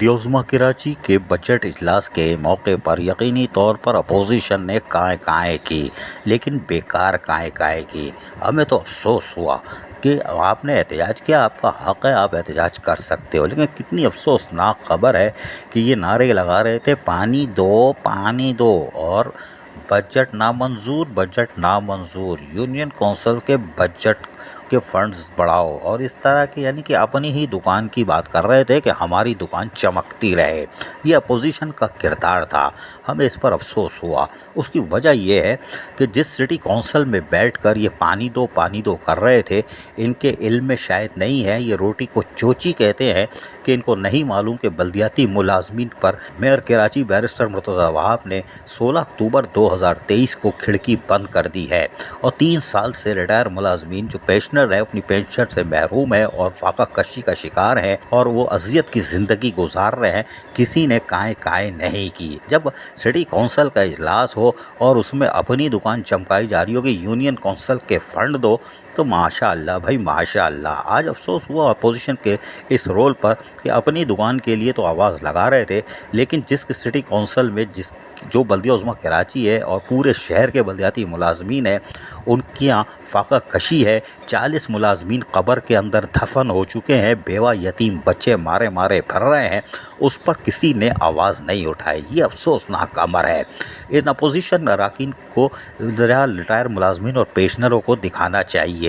बल्दियोज़मा कराची के बजट इजलास के मौके पर यकीनी तौर पर अपोजिशन ने काय-काय की, लेकिन बेकार काय-काय की। हमें तो अफसोस हुआ कि आपने एहतजाज किया, आपका हक़ है, आप एहतजाज कर सकते हो, लेकिन कितनी अफसोसनाक ख़बर है कि ये नारे लगा रहे थे पानी दो और बजट नामंजूर, यूनियन कौंसिल के बजट के फंड्स बढ़ाओ और इस तरह की, यानी कि अपनी ही दुकान की बात कर रहे थे कि हमारी दुकान चमकती रहे। ये अपोजिशन का किरदार था। हमें इस पर अफसोस हुआ। उसकी वजह ये है कि जिस सिटी कौंसिल में बैठकर ये पानी दो कर रहे थे, इनके इल्म में शायद नहीं है, ये रोटी को चोची कहते हैं कि इनको नहीं मालूम कि बल्दियाती मुलाजमीन पर मेयर कराची बैरिस्टर मुर्तज़ा वहाब ने 16 अक्टूबर 2023 को खिड़की बंद कर दी है और 3 साल से रिटायर मुलाजमीन जो पेंशनर है अपनी पेंशन से महरूम है और फाका कशी का शिकार है और वो अजियत की ज़िंदगी गुजार रहे हैं। किसी ने काय नहीं की। जब सिटी कौंसिल का इजलास हो और उसमें अपनी दुकान चमकाई जा रही हो कि यूनियन कौंसिल के फंड दो, तो माशाअल्लाह भाई माशाअल्लाह। आज अफसोस हुआ अपोजिशन के इस रोल पर कि अपनी दुकान के लिए तो आवाज़ लगा रहे थे, लेकिन जिस सिटी कौंसिल में जो बल्दियोज़मा कराची है और पूरे शहर के बल्दियाती मुलाजमीन है, उनकी यहाँ फाका कशी है। 40 मुलाजमीन कब्र के अंदर दफन हो चुके हैं, बेवा यतीम बच्चे मारे फिर रहे हैं, उस पर किसी ने आवाज़ नहीं उठाई। ये अफसोसनाक अमर है। इन अपोजिशन अरकान को रिटायर मुलाजमीन और पेंशनरों को दिखाना चाहिए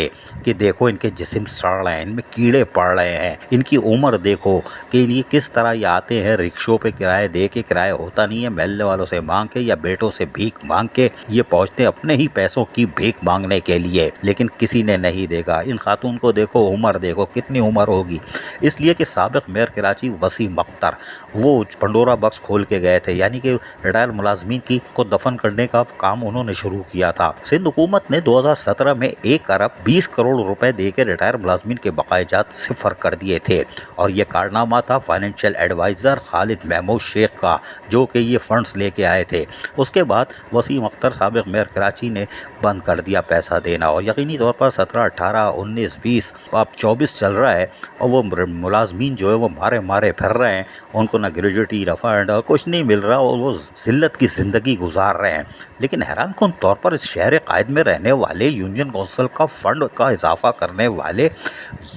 कि देखो इनके जिस्म सड़ रहे हैं, इनमें कीड़े पड़ रहे हैं, इनकी उम्र देखो कि ये किस तरह ये आते हैं रिक्शों पे किराए दे के, किराया होता नहीं है, महल्ले वालों से मांग के या बेटों से भीख मांग के ये पहुँचते अपने ही पैसों की भीख मांगने के लिए, लेकिन किसी ने नहीं देखा। इन खातून को देखो, उम्र देखो कितनी उम्र होगी। इसलिए कि साबिक मेयर कराची वसीम अख्तर वो पंडोरा बक्स खोल के गए थे, यानी कि रिटायर मुलाजमीन की को दफन करने का काम उन्होंने शुरू किया था। सिंध हुकूमत ने 2017 में 1 अरब 20 करोड़ रुपए दे के रिटायर मुलाजमीन के बकायाजात सिफर कर दिए थे और ये कारनामा था फाइनेंशियल एडवाइज़र खालिद महमूद शेख का, जो कि ये फंड्स लेके आए थे। उसके बाद वसीम अख्तर साबिक मेयर कराची ने बंद कर दिया पैसा देना और यकीनी तौर पर 17, 18, 19, 20 अब 24 चल रहा है और वो मुलाजमीन जो है वो मारे फिर रहे हैं, उनको ना ग्रेजुएटी ना फंड और कुछ नहीं मिल रहा और वो जिल्लत की ज़िंदगी गुजार रहे हैं। लेकिन हैरानकुन तौर पर इस शहर कायद में रहने वाले यूनियन कौंसिल का फंड का इजाफा करने वाले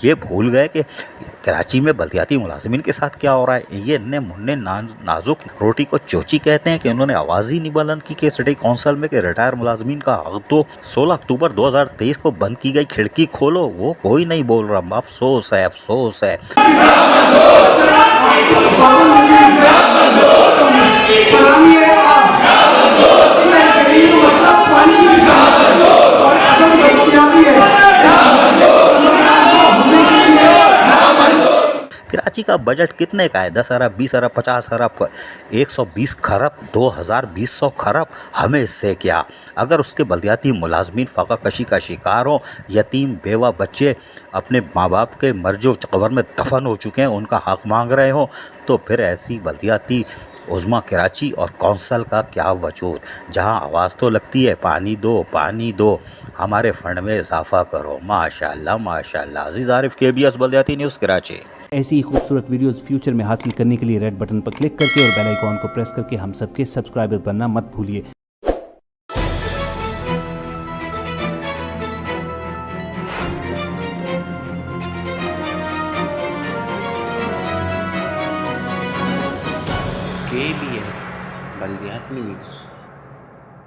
ये भूल गए कि कराची में बल्दियाती मुलाजमीन के साथ क्या हो रहा है। ये इन्ने मुन्ने नाजुक रोटी को चोची कहते हैं कि उन्होंने आवाज़ ही नहीं बुलंद की कि सिटी कौंसिल में कि रिटायर मुलाजमीन का हक दो। 16 अक्टूबर 2023 को बंद की गई खिड़की खोलो, वो कोई नहीं बोल रहा। अफसोस है। कराची का बजट कितने का है? 10 अरब, 20 अरब, 50 अरब, 120 खरब, 2000 खरब। हमें इससे क्या? अगर उसके बल्दियाती मुलाजमीन फाका कशी का शिकार हो, यतीम बेवा बच्चे अपने माँ बाप के मर्जो कब्र में दफन हो चुके हैं, उनका हक मांग रहे हो, तो फिर ऐसी बल्दियाती उज़्मा कराची और कौंसिल का क्या वजूद, जहां आवाज़ तो लगती है पानी दो, हमारे फंड में इजाफा करो। माशाअल्लाह। अजीज़ आरिफ, KBS बल्दियाती न्यूज़ कराची। ऐसी ही खूबसूरत वीडियोस फ्यूचर में हासिल करने के लिए रेड बटन पर क्लिक करके और बेल आइकॉन को प्रेस करके हम सबके सब्सक्राइबर बनना मत भूलिए। KBS बल्दियाती न्यूज़।